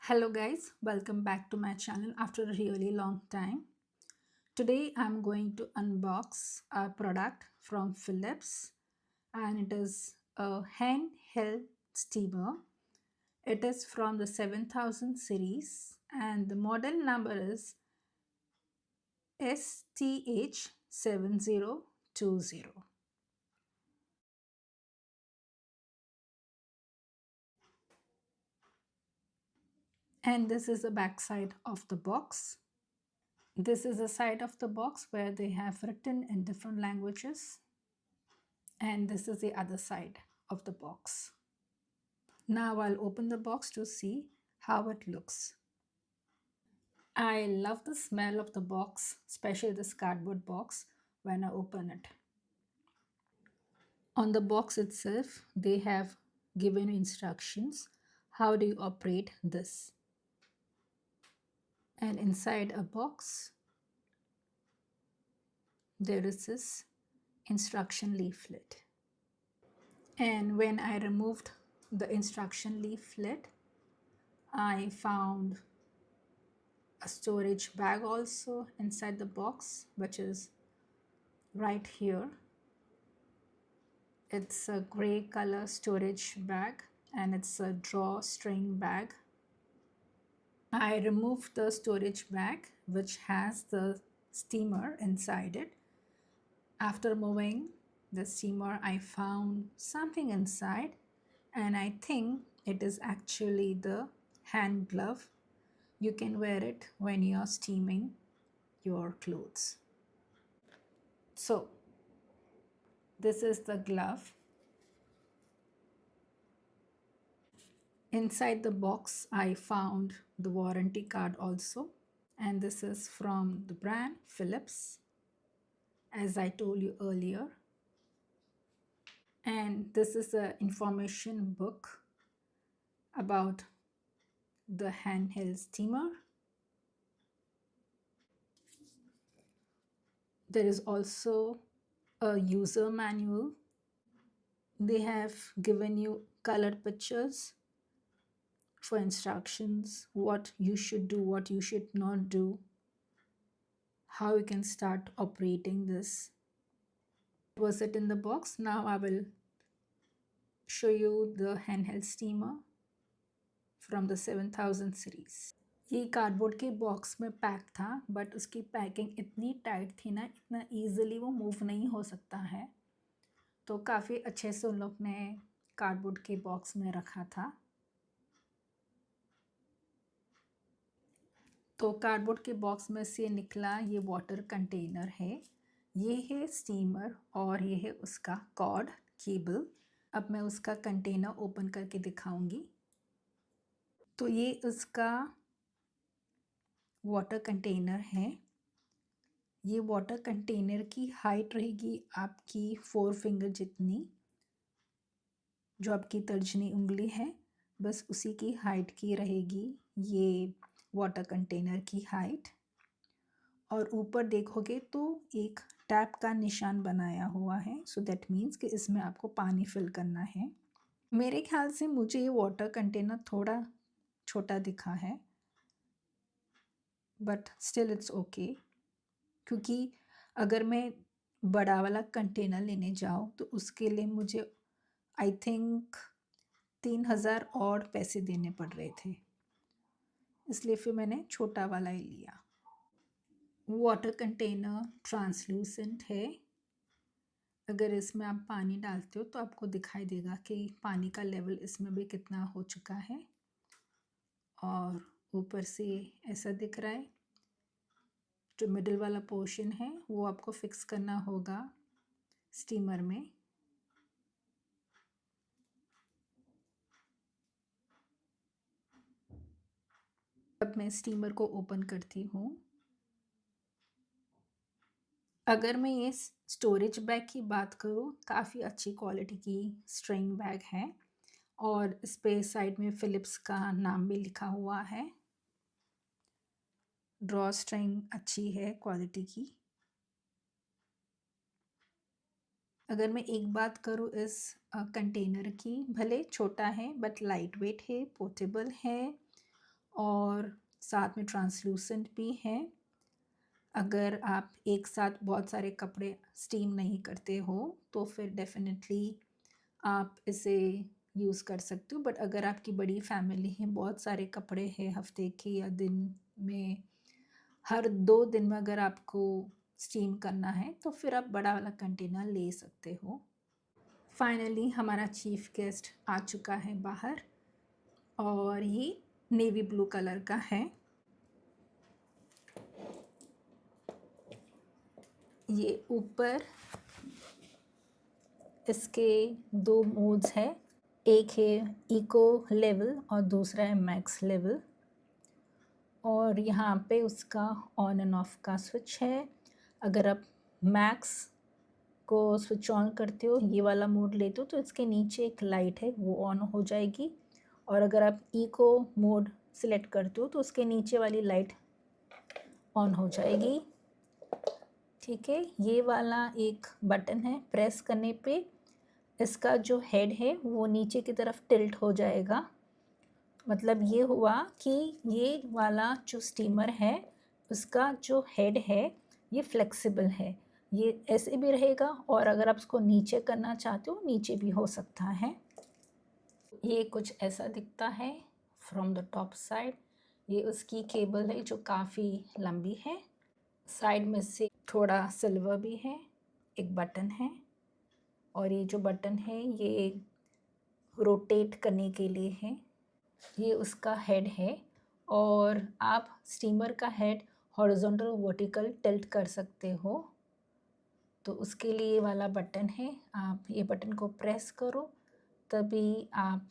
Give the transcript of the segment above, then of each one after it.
Hello guys, welcome back to my channel after a really long time. Today I'm going to unbox a product from Philips and it is a handheld steamer. It is from the 7000 series and the model number is STH7020. And this is the back side of the box. This is the side of the box where they have written in different languages. And this is the other side of the box. Now I'll open the box to see how it looks. I love the smell of the box, especially this cardboard box when I open it. On the box itself, they have given instructions. How do you operate this? And inside a box, there is this instruction leaflet. And when I removed the instruction leaflet, I found a storage bag also inside the box, which is right here. It's a gray color storage bag and it's a drawstring bag. I removed the storage bag which has the steamer inside it. After moving the steamer, I found something inside and I think it is actually the hand glove. You can wear it when you're steaming your clothes. So this is the glove. Inside the box, I found the warranty card also. And this is from the brand Philips, as I told you earlier. And this is an information book about the handheld steamer. There is also a user manual. They have given you colored pictures for instructions, what you should do, what you should not do, how you can start operating this. Was it in the box? Now I will show you the handheld steamer from the 7000 series. ये cardboard के box में pack था, but उसकी packing इतनी tight थी ना, इतना easily वो मूव नहीं हो सकता है, तो काफ़ी अच्छे से उन लोग ने कार्डबोर्ड के बॉक्स में रखा था. तो कार्डबोर्ड के बॉक्स में से निकला ये वाटर कंटेनर है. ये है स्टीमर और ये है उसका कॉर्ड केबल. अब मैं उसका कंटेनर ओपन करके दिखाऊंगी. तो ये उसका वाटर कंटेनर है. ये वाटर कंटेनर की हाइट रहेगी आपकी 4 फिंगर जितनी, जो आपकी तर्जनी उंगली है, बस उसी की हाइट की रहेगी ये वाटर कंटेनर की हाइट. और ऊपर देखोगे तो एक टैप का निशान बनाया हुआ है, सो दैट मीन्स कि इसमें आपको पानी फिल करना है. मेरे ख्याल से मुझे ये वाटर कंटेनर थोड़ा छोटा दिखा है, बट स्टिल इट्स ओके, क्योंकि अगर मैं बड़ा वाला कंटेनर लेने जाऊँ तो उसके लिए मुझे आई थिंक 3000 और पैसे देने पड़ रहे थे, इसलिए फिर मैंने छोटा वाला ही लिया. वाटर कंटेनर ट्रांसलूसेंट है. अगर इसमें आप पानी डालते हो तो आपको दिखाई देगा कि पानी का लेवल इसमें भी कितना हो चुका है. और ऊपर से ऐसा दिख रहा है. जो मिडिल वाला पोर्शन है वो आपको फिक्स करना होगा स्टीमर में. अब मैं स्टीमर को ओपन करती हूँ. अगर मैं ये स्टोरेज बैग की बात करूँ, काफ़ी अच्छी क्वालिटी की स्ट्रिंग बैग है और इस पे साइड में फिलिप्स का नाम भी लिखा हुआ है. ड्रॉ स्ट्रिंग अच्छी है क्वालिटी की. अगर मैं एक बात करूँ इस कंटेनर की, भले छोटा है बट लाइट वेट है, पोर्टेबल है और साथ में ट्रांसलूसेंट भी है। अगर आप एक साथ बहुत सारे कपड़े स्टीम नहीं करते हो तो फिर डेफिनेटली आप इसे यूज़ कर सकते हो। बट अगर आपकी बड़ी फैमिली है, बहुत सारे कपड़े हैं हफ्ते के या दिन में, हर 2 दिन में अगर आपको स्टीम करना है तो फिर आप बड़ा वाला कंटेनर ले सकते हो। फाइनली हमारा चीफ गेस्ट आ चुका है बाहर और ये नेवी ब्लू कलर का है। ये ऊपर इसके 2 मोड्स हैं, एक है इको लेवल और दूसरा है मैक्स लेवल। और यहाँ पे उसका ऑन एंड ऑफ का स्विच है। अगर आप मैक्स को स्विच ऑन करते हो, ये वाला मोड लेते हो, तो इसके नीचे एक लाइट है वो ऑन हो जाएगी। और अगर आप इको मोड सिलेक्ट करते हो तो उसके नीचे वाली लाइट ऑन हो जाएगी। ठीक है, ये वाला एक बटन है, प्रेस करने पे इसका जो हेड है वो नीचे की तरफ टिल्ट हो जाएगा। मतलब ये हुआ कि ये वाला जो स्टीमर है उसका जो हेड है ये फ्लेक्सिबल है, ये ऐसे भी रहेगा और अगर आप उसको नीचे करना चाहते हो नीचे भी हो सकता है। ये कुछ ऐसा दिखता है फ्रॉम द टॉप साइड। ये उसकी केबल है जो काफ़ी लंबी है। साइड में से थोड़ा सिल्वर भी है, एक बटन है और ये जो बटन है ये रोटेट करने के लिए है। ये उसका हेड है और आप स्टीमर का हेड हॉरिजॉन्टल वर्टिकल टिल्ट कर सकते हो, तो उसके लिए ये वाला बटन है। आप ये बटन को प्रेस करो तभी आप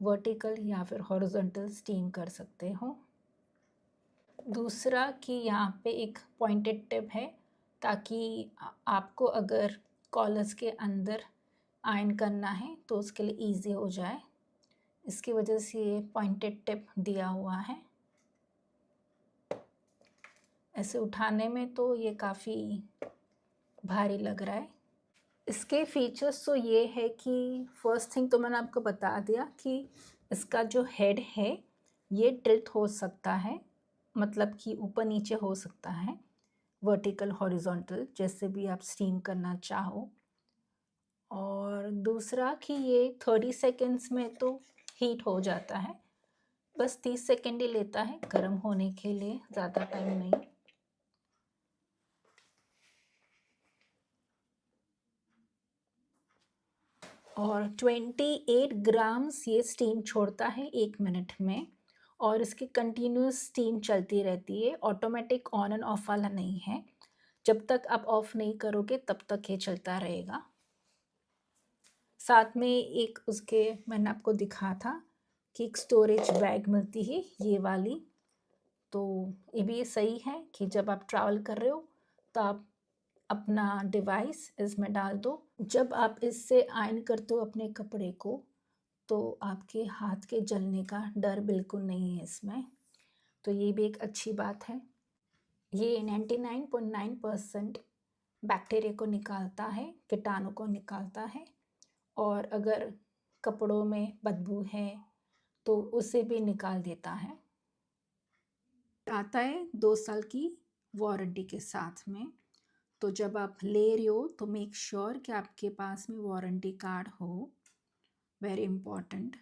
वर्टिकल या फिर हॉरिजॉन्टल स्टीम कर सकते हो। दूसरा कि यहाँ पे एक पॉइंटेड टिप है ताकि आपको अगर कॉलर्स के अंदर आयरन करना है तो उसके लिए इजी हो जाए, इसकी वजह से ये पॉइंटेड टिप दिया हुआ है। ऐसे उठाने में तो ये काफ़ी भारी लग रहा है। इसके फीचर्स तो ये है कि फर्स्ट थिंग तो मैंने आपको बता दिया कि इसका जो हेड है ये टिल्ट हो सकता है, मतलब कि ऊपर नीचे हो सकता है, वर्टिकल हॉरिजॉन्टल जैसे भी आप स्टीम करना चाहो। और दूसरा कि ये 30 सेकेंड्स में तो हीट हो जाता है, बस 30 सेकेंड ही लेता है गर्म होने के लिए, ज़्यादा टाइम नहीं। और 28 ग्राम्स ये स्टीम छोड़ता है 1 मिनट में और इसकी कंटिन्यूस स्टीम चलती रहती है, ऑटोमेटिक ऑन एंड ऑफ वाला नहीं है। जब तक आप ऑफ नहीं करोगे तब तक ये चलता रहेगा। साथ में एक उसके मैंने आपको दिखा था कि एक स्टोरेज बैग मिलती है ये वाली, तो ये भी सही है कि जब आप ट्रैवल कर रहे हो तो आप अपना डिवाइस इसमें डाल दो। जब आप इससे आयरन करते हो अपने कपड़े को तो आपके हाथ के जलने का डर बिल्कुल नहीं है इसमें, तो ये भी एक अच्छी बात है। ये 99.9% बैक्टीरिया को निकालता है, कीटाणु को निकालता है और अगर कपड़ों में बदबू है तो उसे भी निकाल देता है। आता है 2 साल की वारंटी के साथ में, तो जब आप ले रहे हो तो मेक श्योर कि आपके पास में वारंटी कार्ड हो, वेरी इम्पॉर्टेंट।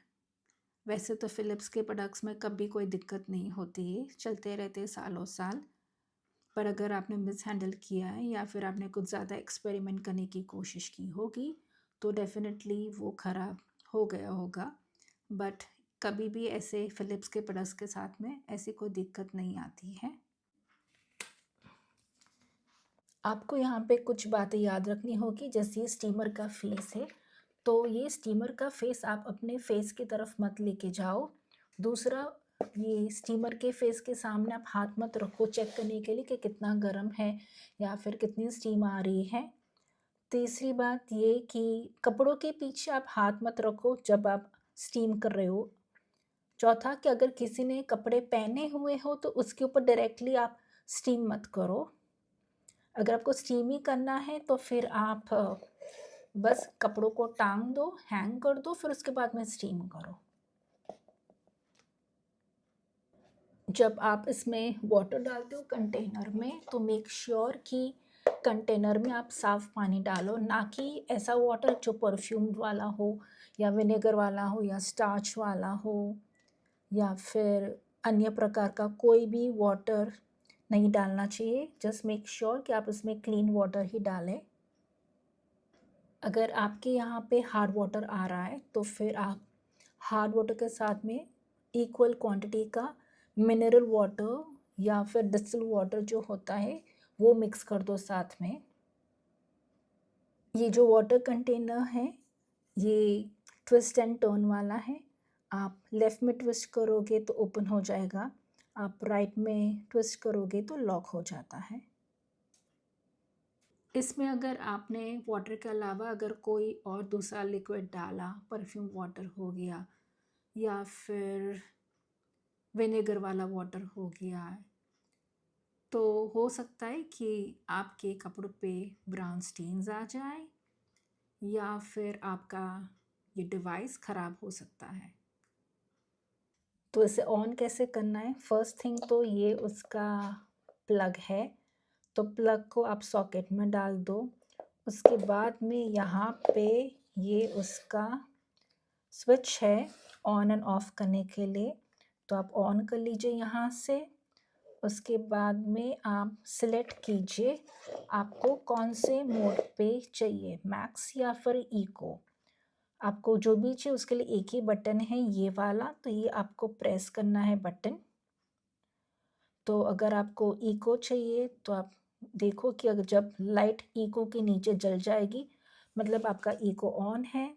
वैसे तो फ़िलिप्स के प्रोडक्ट्स में कभी कोई दिक्कत नहीं होती है, चलते रहते हैं सालों साल, पर अगर आपने मिस हैंडल किया है या फिर आपने कुछ ज़्यादा एक्सपेरिमेंट करने की कोशिश की होगी तो डेफिनेटली वो ख़राब हो गया होगा। बट कभी भी ऐसे फ़िलिप्स के प्रोडक्ट्स के साथ में ऐसी कोई दिक्कत नहीं आती है। आपको यहाँ पे कुछ बातें याद रखनी होगी, जैसे ये स्टीमर का फेस है तो ये स्टीमर का फेस आप अपने फेस की तरफ मत लेके जाओ। दूसरा, ये स्टीमर के फेस के सामने आप हाथ मत रखो चेक करने के लिए कि कितना गर्म है या फिर कितनी स्टीम आ रही है। तीसरी बात ये कि कपड़ों के पीछे आप हाथ मत रखो जब आप स्टीम कर रहे हो। चौथा कि अगर किसी ने कपड़े पहने हुए हो तो उसके ऊपर डायरेक्टली आप स्टीम मत करो। अगर आपको स्टीम ही करना है तो फिर आप बस कपड़ों को टांग दो, हैंग कर दो, फिर उसके बाद में स्टीम करो। जब आप इसमें वाटर डालते हो कंटेनर में, तो मेक श्योर कि कंटेनर में आप साफ़ पानी डालो, ना कि ऐसा वाटर जो परफ्यूम्ड वाला हो या विनेगर वाला हो या स्टार्च वाला हो या फिर अन्य प्रकार का कोई भी वाटर नहीं डालना चाहिए। जस्ट मेक श्योर कि आप इसमें क्लीन वाटर ही डालें। अगर आपके यहाँ पे हार्ड वाटर आ रहा है तो फिर आप हार्ड वाटर के साथ में इक्वल क्वांटिटी का मिनरल वाटर या फिर डिस्टिल वाटर जो होता है वो मिक्स कर दो साथ में। ये जो वाटर कंटेनर है ये ट्विस्ट एंड टर्न वाला है। आप लेफ़्ट में ट्विस्ट करोगे तो ओपन हो जाएगा, आप राइट में ट्विस्ट करोगे तो लॉक हो जाता है। इसमें अगर आपने वाटर के अलावा अगर कोई और दूसरा लिक्विड डाला, परफ्यूम वाटर हो गया या फिर विनेगर वाला वाटर हो गया, तो हो सकता है कि आपके कपड़ों पे ब्राउन स्टेन्स आ जाए या फिर आपका ये डिवाइस ख़राब हो सकता है। तो इसे ऑन कैसे करना है? फर्स्ट थिंग तो ये उसका प्लग है, तो प्लग को आप सॉकेट में डाल दो। उसके बाद में यहाँ पे ये उसका स्विच है ऑन एंड ऑफ करने के लिए, तो आप ऑन कर लीजिए यहाँ से। उसके बाद में आप सिलेक्ट कीजिए आपको कौन से मोड पे चाहिए, मैक्स या फिर इको। आपको जो भी चाहिए उसके लिए एक ही बटन है ये वाला, तो ये आपको प्रेस करना है बटन। तो अगर आपको इको चाहिए तो आप देखो कि अगर जब लाइट इको के नीचे जल जाएगी मतलब आपका इको ऑन है।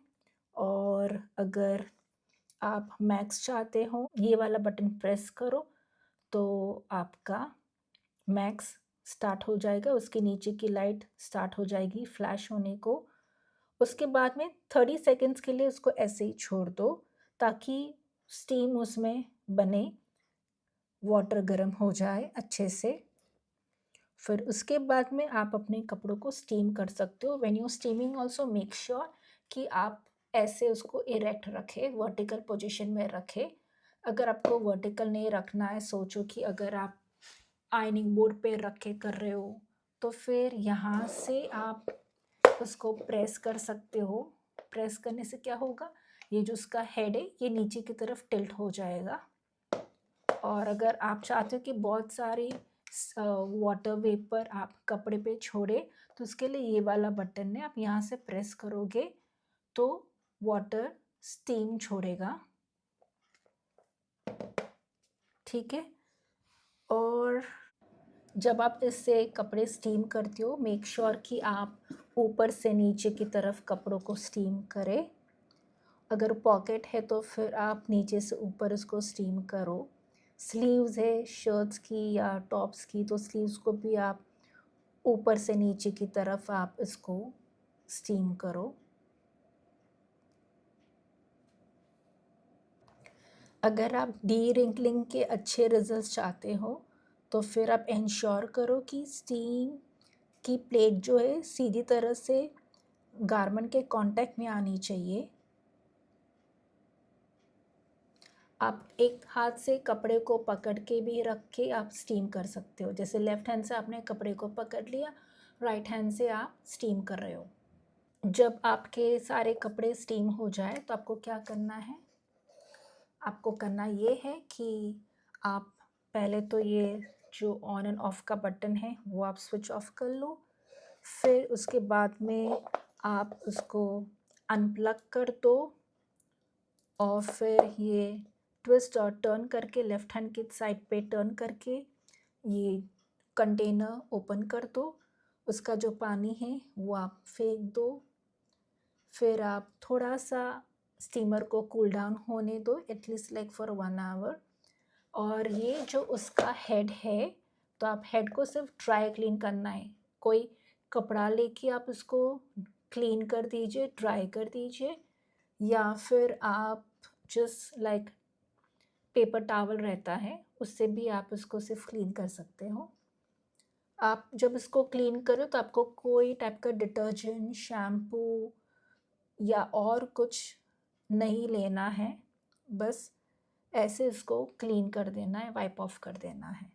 और अगर आप मैक्स चाहते हो ये वाला बटन प्रेस करो तो आपका मैक्स स्टार्ट हो जाएगा, उसके नीचे की लाइट स्टार्ट हो जाएगी फ्लैश होने को। उसके बाद में 30 सेकेंड्स के लिए उसको ऐसे ही छोड़ दो ताकि स्टीम उसमें बने, वाटर गर्म हो जाए अच्छे से। फिर उसके बाद में आप अपने कपड़ों को स्टीम कर सकते हो। When you steaming also make sure कि आप ऐसे उसको इरेक्ट रखें, वर्टिकल पोजीशन में रखें। अगर आपको वर्टिकल नहीं रखना है, सोचो कि अगर आप आयनिंग बोर्ड पे रख के कर रहे हो तो फिर यहाँ से आप उसको प्रेस कर सकते हो। प्रेस करने से क्या होगा, ये जो उसका हेड है ये नीचे की तरफ टिल्ट हो जाएगा। और अगर आप चाहते हो कि बहुत सारी वाटर वेपर आप कपड़े पे छोड़े तो उसके लिए ये वाला बटन है, आप यहाँ से प्रेस करोगे तो वाटर स्टीम छोड़ेगा। ठीक है। और जब आप इससे कपड़े स्टीम करते हो मेक श्योर कि आप ऊपर से नीचे की तरफ कपड़ों को स्टीम करें। अगर पॉकेट है तो फिर आप नीचे से ऊपर इसको स्टीम करो। स्लीव्स है शर्ट्स की या टॉप्स की तो स्लीव्स को भी आप ऊपर से नीचे की तरफ आप इसको स्टीम करो। अगर आप डी रिंकलिंग के अच्छे रिजल्ट्स चाहते हो तो फिर आप इंश्योर करो कि स्टीम की प्लेट जो है सीधी तरह से गारमेंट के कांटेक्ट में आनी चाहिए। आप एक हाथ से कपड़े को पकड़ के भी रख के आप स्टीम कर सकते हो, जैसे लेफ़्ट हैंड से आपने कपड़े को पकड़ लिया, राइट हैंड से आप स्टीम कर रहे हो। जब आपके सारे कपड़े स्टीम हो जाए तो आपको क्या करना है, आपको करना ये है कि आप पहले तो ये जो ऑन एंड ऑफ का बटन है वो आप स्विच ऑफ कर लो। फिर उसके बाद में आप उसको अनप्लग कर दो और फिर ये ट्विस्ट और टर्न करके लेफ़्ट हैंड की साइड पे टर्न करके ये कंटेनर ओपन कर दो। उसका जो पानी है वो आप फेंक दो। फिर आप थोड़ा सा स्टीमर को कूल डाउन होने दो एटलीस्ट लाइक फॉर 1 आवर। और ये जो उसका हेड है तो आप हेड को सिर्फ ड्राई क्लीन करना है, कोई कपड़ा लेके आप उसको क्लीन कर दीजिए, ड्राई कर दीजिए, या फिर आप जस्ट लाइक पेपर टॉवल रहता है उससे भी आप उसको सिर्फ क्लीन कर सकते हो। आप जब इसको क्लीन करो तो आपको कोई टाइप का डिटर्जेंट, शैम्पू या और कुछ नहीं लेना है, बस ऐसे इसको क्लीन कर देना है, वाइप ऑफ कर देना है।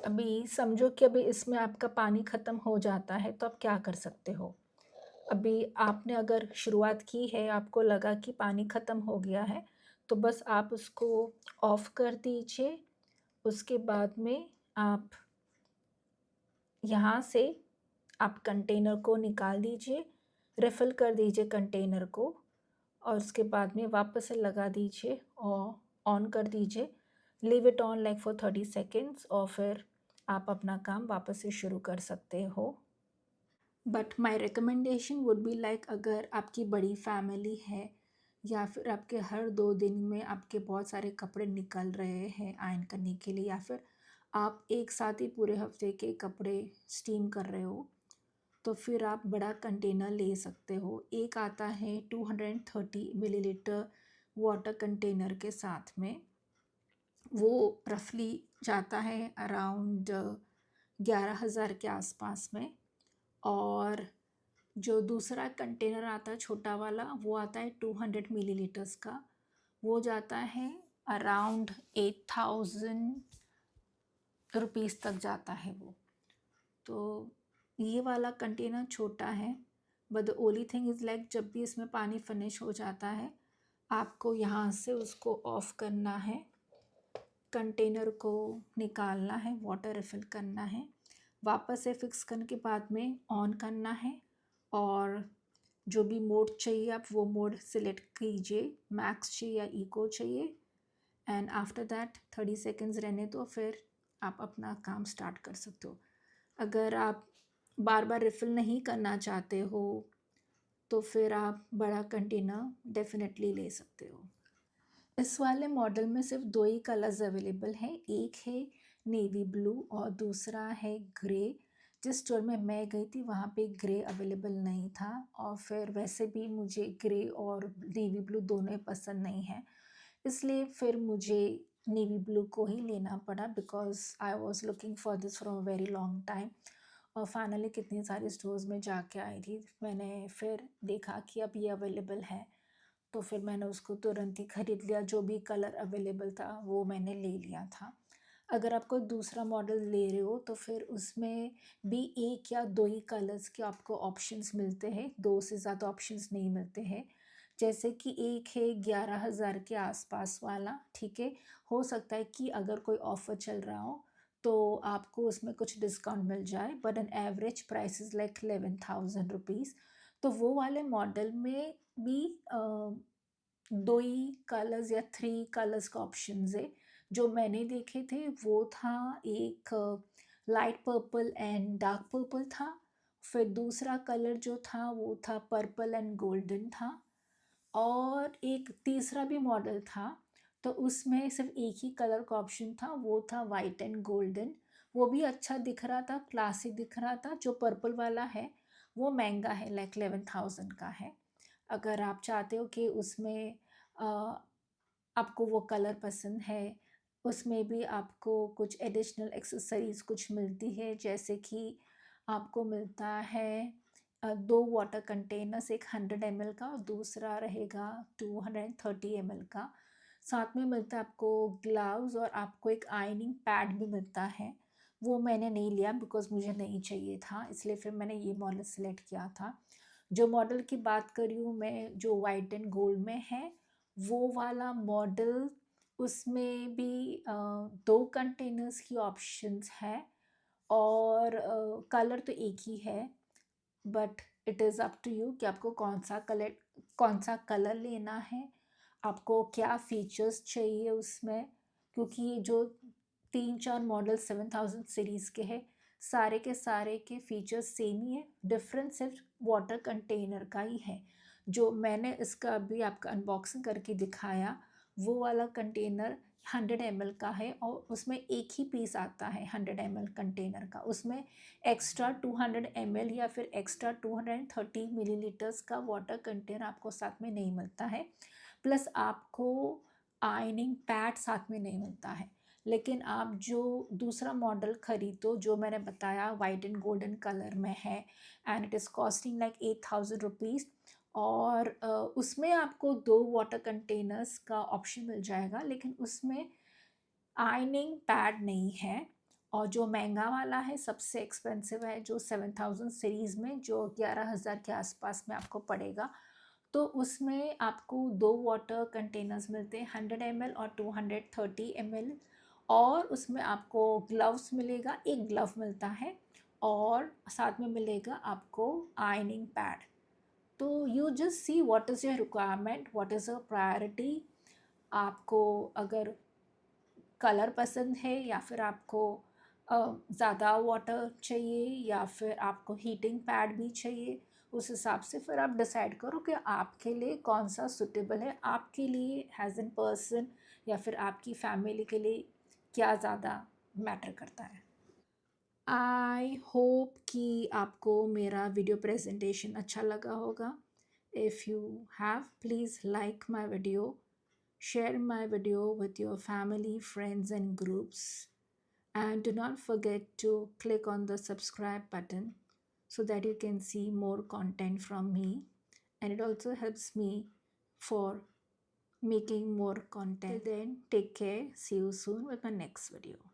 अभी समझो कि अभी इसमें आपका पानी ख़त्म हो जाता है, तो आप क्या कर सकते हो? अभी आपने अगर शुरुआत की है, आपको लगा कि पानी ख़त्म हो गया है, तो बस आप उसको ऑफ़ कर दीजिए। उसके बाद में आप यहाँ से आप कंटेनर को निकाल दीजिए, रिफ़िल कर दीजिए कंटेनर को और उसके बाद में वापस से लगा दीजिए और ऑन कर दीजिए। Leave it on like for 30 seconds और फिर आप अपना काम वापस से शुरू कर सकते हो। But my recommendation would be like, अगर आपकी बड़ी फैमिली है या फिर आपके हर 2 दिन में आपके बहुत सारे कपड़े निकल रहे हैं आयरन करने के लिए, या फिर आप एक साथ ही पूरे हफ्ते के कपड़े स्टीम कर रहे हो, तो फिर आप बड़ा कंटेनर ले सकते हो। एक आता है 230 मिलीलीटर वाटर कंटेनर के साथ में। वो रफली जाता है अराउंड 11,000 के आसपास में। और जो दूसरा कंटेनर आता है छोटा वाला, वो आता है 200 मिलीलीटर्स का। वो जाता है अराउंड 8,000 रुपीज़ तक जाता है वो। तो ये वाला कंटेनर छोटा है, but the only thing is like जब भी इसमें पानी फिनिश हो जाता है, आपको यहाँ से उसको ऑफ़ करना है, कंटेनर को निकालना है, वाटर रिफ़िल करना है, वापस से फिक्स करने के बाद में ऑन करना है और जो भी मोड चाहिए आप वो मोड सिलेक्ट कीजिए, मैक्स चाहिए या इको चाहिए, एंड आफ्टर दैट 30 सेकेंड्स रहने दो, फिर आप अपना काम स्टार्ट कर सकते हो। अगर आप बार बार रिफ़िल नहीं करना चाहते हो तो फिर आप बड़ा कंटेनर डेफिनेटली ले सकते हो। इस वाले मॉडल में सिर्फ 2 ही कलर्स अवेलेबल हैं, एक है नेवी ब्लू और दूसरा है ग्रे। जिस स्टोर में मैं गई थी वहाँ पे ग्रे अवेलेबल नहीं था, और फिर वैसे भी मुझे ग्रे और नेवी ब्लू दोनों ही पसंद नहीं है, इसलिए फिर मुझे नेवी ब्लू को ही लेना पड़ा, because I was looking for this from a very long time. और फाइनली कितनी सारी स्टोर्स में जाके आई थी, मैंने फिर देखा कि अब ये अवेलेबल है, तो फिर मैंने उसको तुरंत ही ख़रीद लिया। जो भी कलर अवेलेबल था वो मैंने ले लिया था। अगर आप कोई दूसरा मॉडल ले रहे हो तो फिर उसमें भी 1 या 2 ही कलर्स के आपको ऑप्शंस मिलते हैं, 2 से ज़्यादा ऑप्शंस नहीं मिलते हैं। जैसे कि एक है 11,000 के आसपास वाला, ठीक है। हो सकता है कि अगर कोई ऑफ़र चल रहा हो तो आपको उसमें कुछ डिस्काउंट मिल जाए, but an average price is like 11,000 rupees. तो वो वाले मॉडल में भी 2 ही कलर्स या 3 कलर्स का ऑप्शंस है। जो मैंने देखे थे वो था एक light purple and dark purple था, फिर दूसरा कलर जो था वो था पर्पल एंड गोल्डन था, और एक तीसरा भी मॉडल था, तो उसमें सिर्फ एक ही कलर का ऑप्शन था, वो था वाइट एंड गोल्डन। वो भी अच्छा दिख रहा था, क्लासी दिख रहा था। जो पर्पल वाला है वो महंगा है, लाइक 11,000 का है। अगर आप चाहते हो कि उसमें अ, आपको वो कलर पसंद है, उसमें भी आपको कुछ एडिशनल एक्सेसरीज़ कुछ मिलती है, जैसे कि आपको मिलता है 2 वाटर कंटेनर्स, एक 100 ml का और दूसरा रहेगा 230 ml का। साथ में मिलता है आपको ग्लव्स और आपको एक आयरनिंग पैड भी मिलता है। वो मैंने नहीं लिया बिकॉज़ मुझे नहीं चाहिए था, इसलिए फिर मैंने ये मॉडल सेलेक्ट किया था। जो मॉडल की बात कर रही हूँ मैं, जो वाइट एंड गोल्ड में है, वो वाला मॉडल, उसमें भी 2 कंटेनर्स की ऑप्शंस है और कलर तो एक ही है, but it is up to you कि आपको कौन सा कलर लेना है, आपको क्या फीचर्स चाहिए उसमें। क्योंकि ये जो 3-4 मॉडल 7000 सीरीज़ के हैं, सारे के फीचर्स सेम ही है, डिफरेंस सिर्फ वाटर कंटेनर का ही है। जो मैंने इसका अभी आपका अनबॉक्सिंग करके दिखाया, वो वाला कंटेनर 100 ml का है और उसमें एक ही पीस आता है 100 ml कंटेनर का। उसमें एक्स्ट्रा 200 ml या फिर एक्स्ट्रा 230 मिलीलीटर्स का वाटर कंटेनर आपको साथ में नहीं मिलता है, प्लस आपको आयनिंग पैड साथ में नहीं मिलता है। लेकिन आप जो दूसरा मॉडल खरीदो, जो मैंने बताया वाइट एंड गोल्डन कलर में है, and it is costing like 8,000 rupees, और उसमें आपको 2 वाटर कंटेनर्स का ऑप्शन मिल जाएगा, लेकिन उसमें आयनिंग पैड नहीं है। और जो महंगा वाला है, सबसे एक्सपेंसिव है, जो 7000 सीरीज़ में, जो 11,000 के आसपास में आपको पड़ेगा, तो उसमें आपको 2 वाटर कंटेनर्स मिलते हैं, 100 ml और 230 ml। और उसमें आपको ग्लव्स मिलेगा, एक ग्लव मिलता है, और साथ में मिलेगा आपको आयनिंग पैड। तो you just see what is your requirement, what is your priority. आपको अगर कलर पसंद है, या फिर आपको ज़्यादा वाटर चाहिए, या फिर आपको हीटिंग पैड भी चाहिए, उस हिसाब से फिर आप डिसाइड करो कि आपके लिए कौन सा सुटेबल है, आपके लिए एज एन पर्सन, या फिर आपकी फैमिली के लिए क्या ज़्यादा मैटर करता है। आई होप कि आपको मेरा वीडियो प्रेजेंटेशन अच्छा लगा होगा। If you have, please like my video, share my video with your family, friends, and groups. And do not forget to click on the subscribe button so that you can see more content from me. And it also helps me for making more content. Till then, take care. See you soon with my next video.